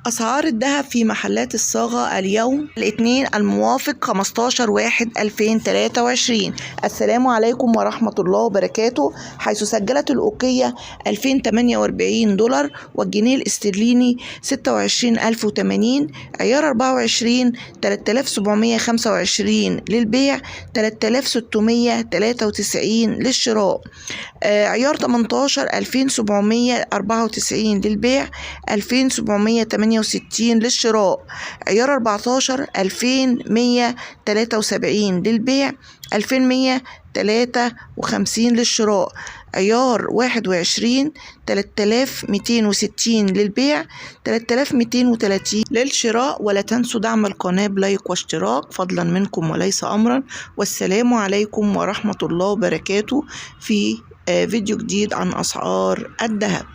أسعار الذهب في محلات الصاغة اليوم الاثنين الموافق 15/1/2023. السلام عليكم ورحمة الله وبركاته. حيث سجلت الأوقية $2048 والجنيه الاسترليني 26,080. عيار 24 3725 للبيع، 3693 للشراء. عيار 18 2794 للبيع، 2768 للشراء. عيار 14 2173 للبيع، 2153 للشراء. عيار 21 3260 للبيع، 3230 للشراء. ولا تنسوا دعم القناة بلايك واشتراك فضلا منكم وليس أمرا. والسلام عليكم ورحمة الله وبركاته في فيديو جديد عن أسعار الذهب.